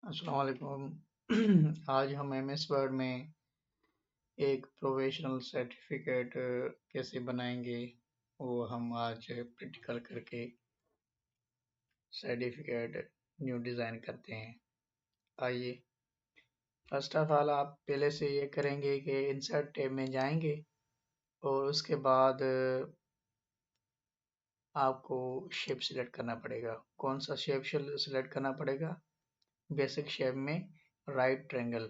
अस्सलाम वालेकुम। आज हम एमएस वर्ड में एक प्रोफेशनल सर्टिफिकेट कैसे बनाएंगे वो हम आज प्रैक्टिकल करके सर्टिफिकेट न्यू डिज़ाइन करते हैं। आइए, फर्स्ट ऑफ ऑल आप पहले से ये करेंगे कि इंसर्ट टैब में जाएंगे और उसके बाद आपको शेप सिलेक्ट करना पड़ेगा। कौन सा शेप सिलेक्ट करना पड़ेगा? बेसिक शेप में राइट ट्रायंगल।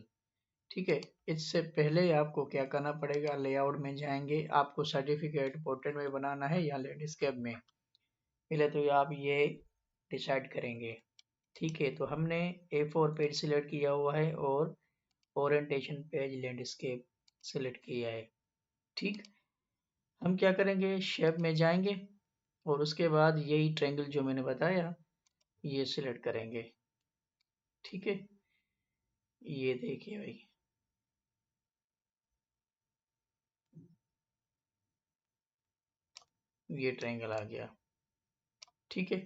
ठीक है। इससे पहले आपको क्या करना पड़ेगा, लेआउट में जाएंगे। आपको सर्टिफिकेट पोर्ट्रेट में बनाना है या लैंडस्केप में, पहले तो आप ये डिसाइड करेंगे। ठीक है, तो हमने A4 पेज सिलेक्ट किया हुआ है और ओरिएंटेशन पेज लैंडस्केप सिलेक्ट किया है। ठीक, हम क्या करेंगे, शेप में जाएंगे और उसके बाद यही ट्रायंगल जो मैंने बताया ये सिलेक्ट करेंगे। ठीक है, ये देखिए भाई, ये ट्रायंगल आ गया। ठीक है,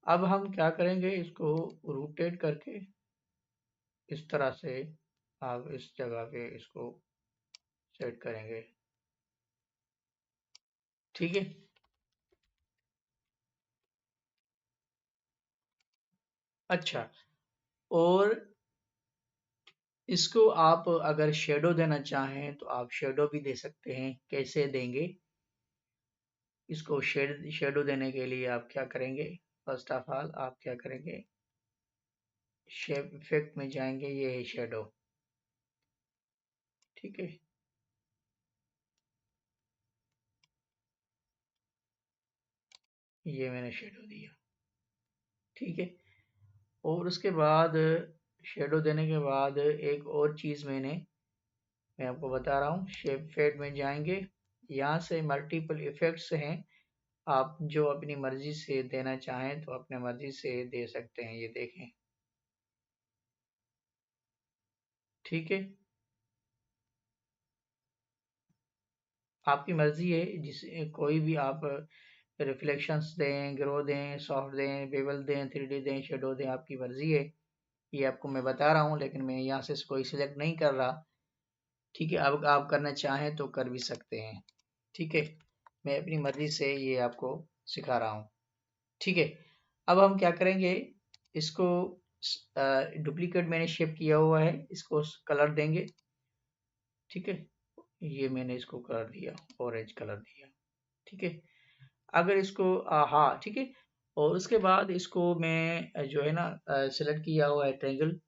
अब हम क्या करेंगे, इसको रोटेट करके इस तरह से आप इस जगह पे इसको सेट करेंगे। ठीक है, अच्छा, और इसको आप अगर शेडो देना चाहें तो आप शेडो भी दे सकते हैं। कैसे देंगे इसको? शेडो देने के लिए आप क्या करेंगे, फर्स्ट ऑफ ऑल आप क्या करेंगे, शेप इफेक्ट में जाएंगे, ये है शेडो। ठीक है, ये मैंने शेडो दिया। ठीक है, और उसके बाद शेडो देने के बाद एक और चीज़ मैं आपको बता रहा हूँ। शेप फेड में जाएंगे, यहाँ से मल्टीपल इफेक्ट्स हैं, आप जो अपनी मर्जी से देना चाहें तो अपने मर्जी से दे सकते हैं। ये देखें, ठीक है, आपकी मर्जी है, जिस कोई भी आप रिफ्लेक्शंस दें, ग्रो दें, सॉफ्ट दें, बेवल दें, 3D दें, शेडो दें, आपकी मर्जी है। ये आपको मैं बता रहा हूँ, लेकिन मैं यहाँ से कोई सिलेक्ट नहीं कर रहा। ठीक है, अब आप करना चाहें तो कर भी सकते हैं। ठीक है, मैं अपनी मर्जी से ये आपको सिखा रहा हूँ। ठीक है, अब हम क्या करेंगे, इसको डुप्लीकेट मैंने शेप किया हुआ है, इसको कलर देंगे। ठीक है, ये मैंने इसको कलर दिया, ऑरेंज कलर दिया। ठीक है, अगर इसको हाँ ठीक है, और उसके बाद इसको मैं जो है ना सेलेक्ट किया हुआ है ट्रायंगल,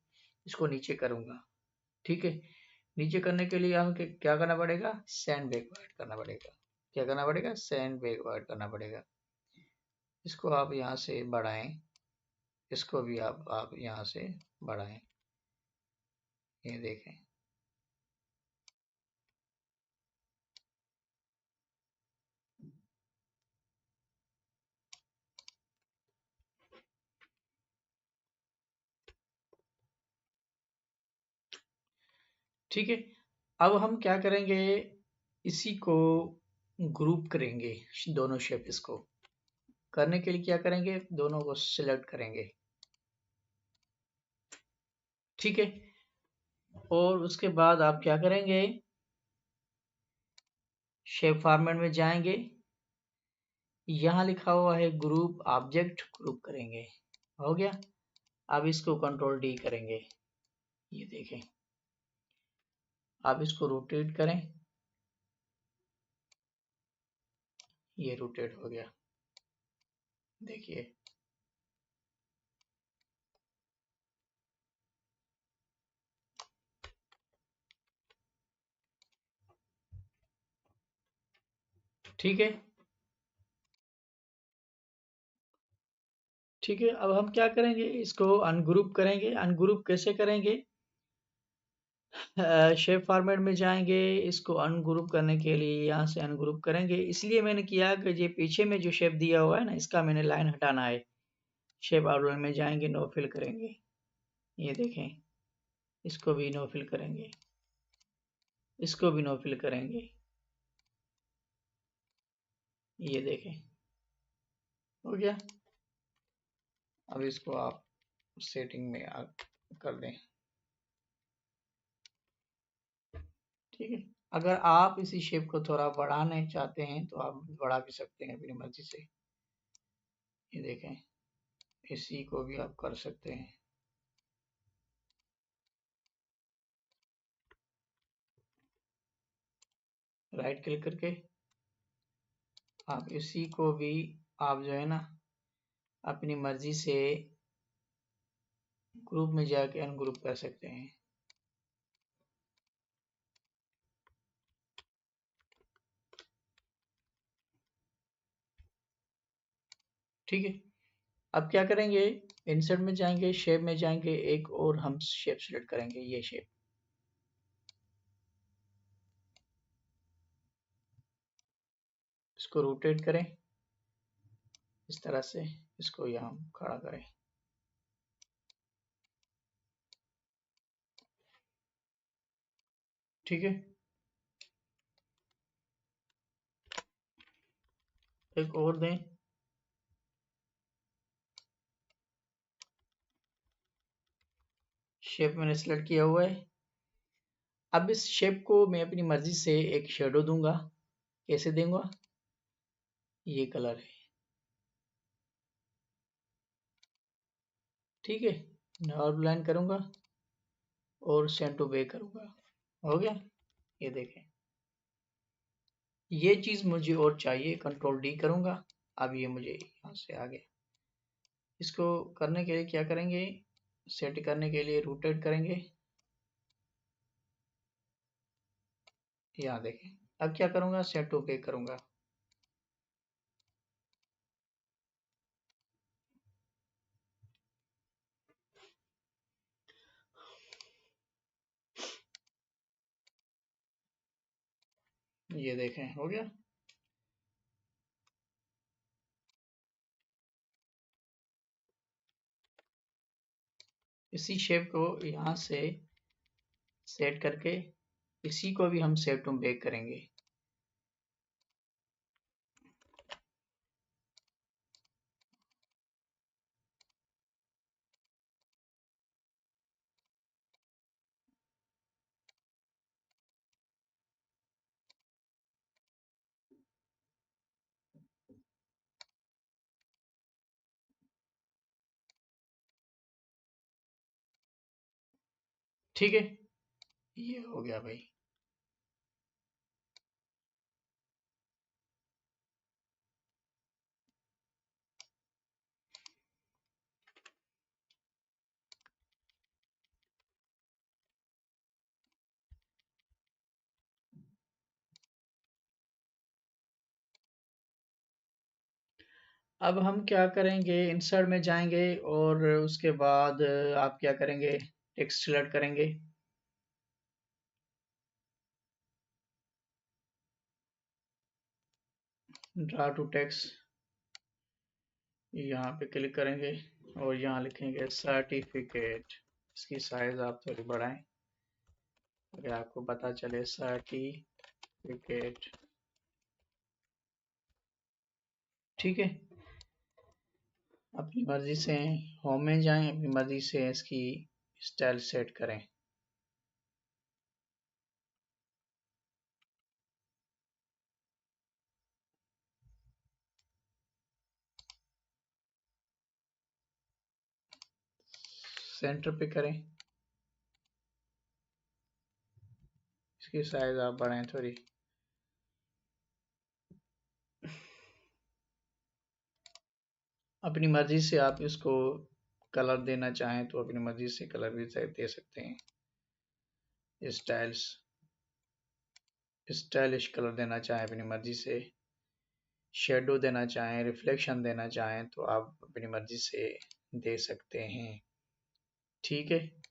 इसको नीचे करूँगा। ठीक है, नीचे करने के लिए हम क्या करना पड़ेगा, सैंड बैकवर्ड करना पड़ेगा। क्या करना पड़ेगा, सैंड बैकवर्ड करना पड़ेगा। इसको आप यहाँ से बढ़ाएं, इसको भी आप यहाँ से बढ़ाएं, ये देखें। ठीक है, अब हम क्या करेंगे, इसी को ग्रुप करेंगे, दोनों शेप। इसको करने के लिए क्या करेंगे, दोनों को सिलेक्ट करेंगे। ठीक है, और उसके बाद आप क्या करेंगे, शेप फॉर्मेट में जाएंगे, यहाँ लिखा हुआ है ग्रुप ऑब्जेक्ट, ग्रुप करेंगे। हो गया, अब इसको कंट्रोल डी करेंगे। ये देखें, आप इसको रोटेट करें, ये रोटेट हो गया। देखिए, ठीक है। ठीक है, अब हम क्या करेंगे, इसको अनग्रुप करेंगे। अनग्रुप कैसे करेंगे, शेप फॉर्मेट में जाएंगे, इसको अनग्रुप करने के लिए यहाँ से अनग्रुप करेंगे। इसलिए मैंने किया कि ये पीछे में जो शेप दिया हुआ है ना, इसका मैंने लाइन हटाना है। शेप आउटलाइन में जाएंगे, नो फिल करेंगे। ये देखें, इसको भी नो फिल करेंगे, इसको भी नो फिल करेंगे। ये देखें, हो गया। अब इसको आप सेटिंग में कर दें। ठीक है, अगर आप इसी शेप को थोड़ा बढ़ाना चाहते हैं तो आप बढ़ा भी सकते हैं अपनी मर्जी से। ये देखें, इसी को भी आप कर सकते हैं। राइट क्लिक करके आप इसी को भी आप जो है ना अपनी मर्जी से ग्रुप में जाके अनग्रुप कर सकते हैं। ठीक है, अब क्या करेंगे, इंसर्ट में जाएंगे, शेप में जाएंगे, एक और हम शेप सिलेक्ट करेंगे, ये शेप। इसको रोटेट करें इस तरह से, इसको यहाँ खड़ा करें। ठीक है, एक और दें। शेप मैंने सिलेक्ट किया हुआ है। अब इस शेप को मैं अपनी मर्जी से एक शेडो दूंगा। कैसे दूंगा, ये कलर है। ठीक है, नॉर्मल लाइन करूंगा और सेंड टू बैक करूंगा। हो गया, ये देखें, ये चीज मुझे और चाहिए, कंट्रोल डी करूंगा। अब ये मुझे यहाँ से आ गया। इसको करने के लिए क्या करेंगे, सेट करने के लिए रोटेट करेंगे। यहाँ देखें, अब क्या करूंगा, सेट टू बैक करूंगा। ये देखें, हो गया। इसी शेप को यहाँ से सेट करके इसी को भी हम सेट टू बैक करेंगे। ठीक है, ये हो गया भाई। अब हम क्या करेंगे, इंसर्ट में जाएंगे और उसके बाद आप क्या करेंगे, टेक्स्ट सिलेक्ट करेंगे। ड्रा टू टेक्स्ट, यहाँ पे क्लिक करेंगे और यहाँ लिखेंगे सर्टिफिकेट। इसकी साइज आप थोड़ी बढ़ाएं अगर आपको पता चले, सर्टिफिकेट। ठीक है, अपनी मर्जी से होम में जाएं, अपनी मर्जी से इसकी स्टाइल सेट करें। सेंटर पे करें, इसकी साइज आप बढ़ाएं थोड़ी। अपनी मर्जी से आप इसको कलर देना चाहें तो अपनी मर्जी से कलर भी दे सकते हैं। स्टाइलिश कलर देना चाहें अपनी मर्जी से, शेडो देना चाहें, रिफ्लेक्शन देना चाहें तो आप अपनी मर्जी से दे सकते हैं। ठीक है,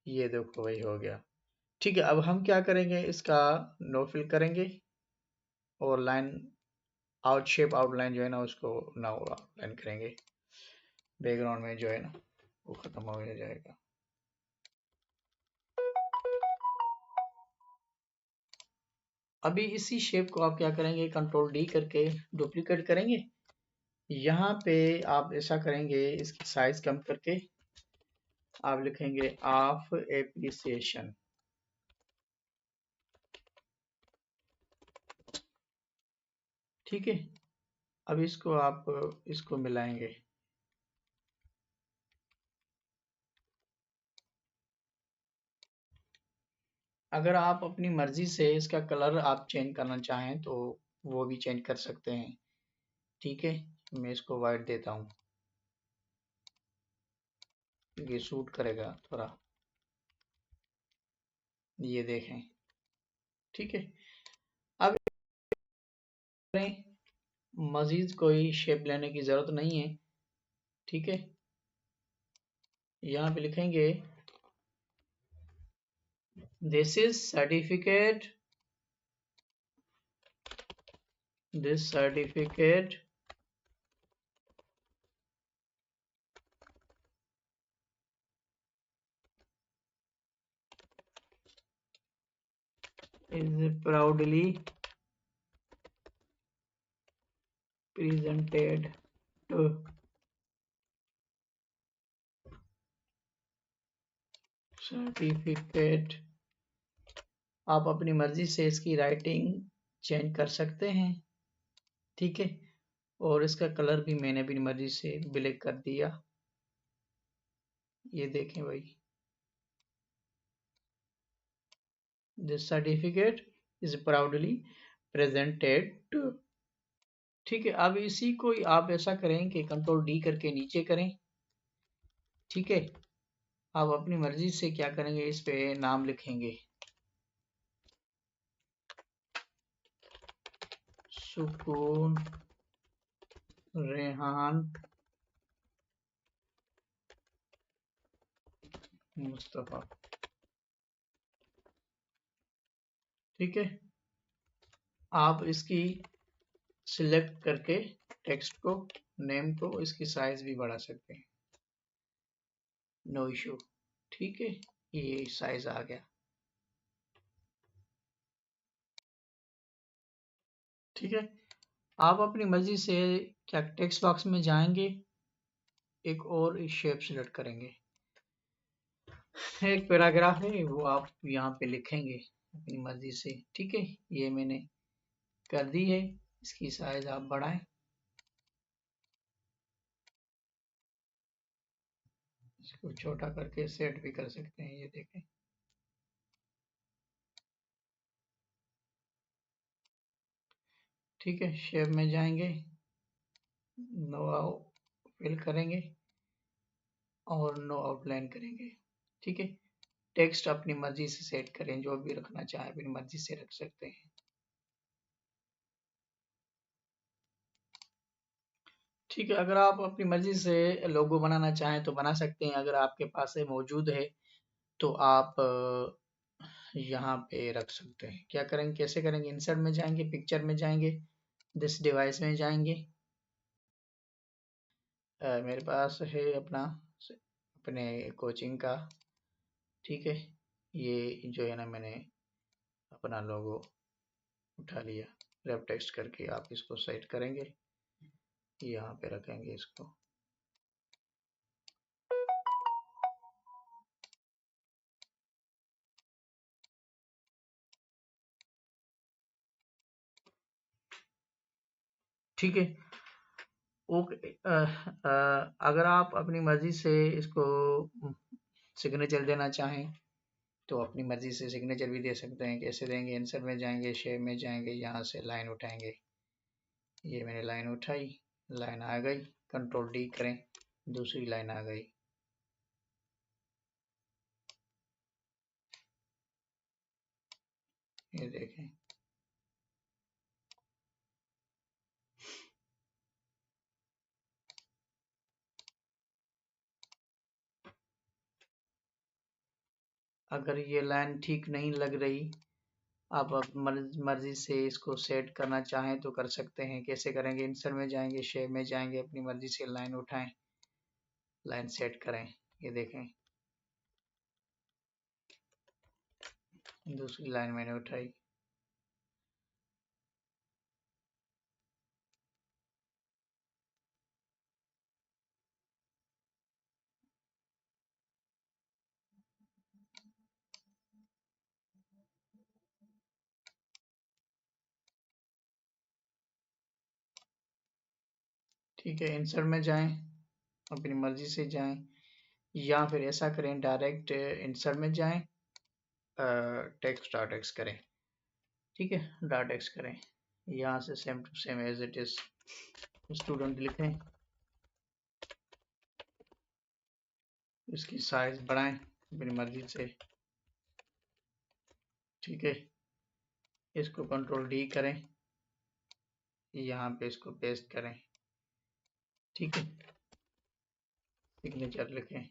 ये देखो वही हो गया। ठीक है, अब हम क्या करेंगे, इसका नो फिल करेंगे और लाइन आउट शेप आउटलाइन जो है ना उसको ना आउटलाइन करेंगे। बैकग्राउंड में जो है ना वो खत्म हो जाएगा। अभी इसी शेप को आप क्या करेंगे, कंट्रोल डी करके डुप्लीकेट करेंगे। यहाँ पे आप ऐसा करेंगे, इसकी साइज कम करके आप लिखेंगे ऑफ एप्रिसिएशन। ठीक है, अब इसको आप इसको मिलाएंगे। अगर आप अपनी मर्जी से इसका कलर आप चेंज करना चाहें तो वो भी चेंज कर सकते हैं। ठीक है, मैं इसको वाइट देता हूँ, ये सूट करेगा थोड़ा, ये देखें। ठीक है, अब मजीद कोई शेप लेने की जरूरत नहीं है। ठीक है, यहाँ पे लिखेंगे this is certificate, this certificate is proudly presented to certificate. आप अपनी मर्जी से इसकी राइटिंग चेंज कर सकते हैं। ठीक है, और इसका कलर भी मैंने अपनी मर्जी से ब्लैक कर दिया, ये देखें भाई, this certificate is proudly presented to. ठीक है, अब इसी को आप ऐसा करें कि कंट्रोल डी करके नीचे करें। ठीक है, आप अपनी मर्जी से क्या करेंगे, इस पे नाम लिखेंगे, सुकून रेहान मुस्तफा। ठीक है, आप इसकी सिलेक्ट करके टेक्स्ट को, नेम को, इसकी साइज भी बढ़ा सकते हैं, नो इशू। ठीक है, ये साइज आ गया। ठीक है, आप अपनी मर्जी से क्या टेक्स्ट बॉक्स में जाएंगे, एक और शेप सिलेक्ट करेंगे, एक पैराग्राफ है वो आप यहाँ पे लिखेंगे अपनी मर्जी से। ठीक है, ये मैंने कर दी है, इसकी साइज आप बढ़ाएं, इसको छोटा करके सेट भी कर सकते हैं, ये देखें। ठीक है, शेप में जाएंगे, नो फिल करेंगे और नो आउटलाइन करेंगे। ठीक है, टेक्स्ट अपनी मर्जी से सेट करें, जो भी रखना चाहे अपनी मर्जी से रख सकते हैं। ठीक है, अगर आप अपनी मर्जी से लोगो बनाना चाहें तो बना सकते हैं, अगर आपके पास है मौजूद है तो आप यहाँ पे रख सकते हैं। क्या करेंगे, कैसे करेंगे, इंसर्ट में जाएंगे, पिक्चर में जाएंगे, दिस डिवाइस में जाएंगे। मेरे पास है अपना अपने कोचिंग का। ठीक है, ये जो है ना, मैंने अपना लोगो उठा लिया, रेफ टेक्स्ट करके आप इसको सेट करेंगे, यहाँ पे रखेंगे इसको। ठीक है, ओके। अगर आप अपनी मर्जी से इसको सिग्नेचर देना चाहें तो अपनी मर्जी से सिग्नेचर भी दे सकते हैं। कैसे देंगे, आंसर में जाएंगे, शेप में जाएंगे, यहाँ से लाइन उठाएंगे, ये मैंने लाइन उठाई, लाइन आ गई, कंट्रोल डी करें, दूसरी लाइन आ गई। ये देखें, अगर ये लाइन ठीक नहीं लग रही, आप मर्जी से इसको सेट करना चाहें तो कर सकते हैं। कैसे करेंगे, इंसर्ट में जाएंगे, शेप में जाएंगे, अपनी मर्जी से लाइन उठाएं, लाइन सेट करें, ये देखें, दूसरी लाइन मैंने उठाई। ठीक है, इंसर्ट में जाएं, अपनी मर्जी से जाएं, या फिर ऐसा करें डायरेक्ट इंसर्ट में जाएं, टेक्स्ट डॉट टेक्स्ट करें। ठीक है, डॉट टेक्स्ट करें, यहाँ से same to same as it is student लिखें, इसकी साइज बढ़ाएं अपनी मर्जी से। ठीक है, इसको कंट्रोल डी करें, यहाँ पे इसको पेस्ट करें। ठीक है, सिग्नेचर लिखें,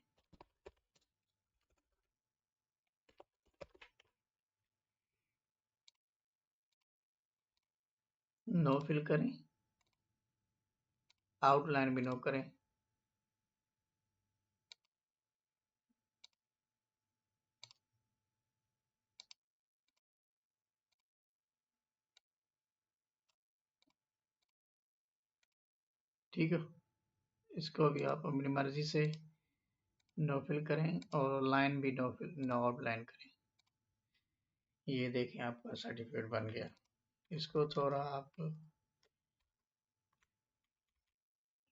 नो फिल करें, आउटलाइन भी नो करें। ठीक है, इसको भी आप अपनी मर्जी से नो फिल करें और लाइन भी नो फिल नो आउटलाइन करें। ये देखें आपका सर्टिफिकेट बन गया। इसको थोड़ा आप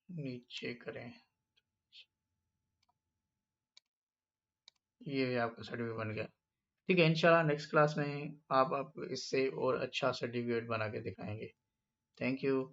नीचे करें, ये आपका सर्टिफिकेट बन गया। ठीक है, इंशाल्लाह नेक्स्ट क्लास में आप इससे और अच्छा सर्टिफिकेट बना के दिखाएंगे। Thank you.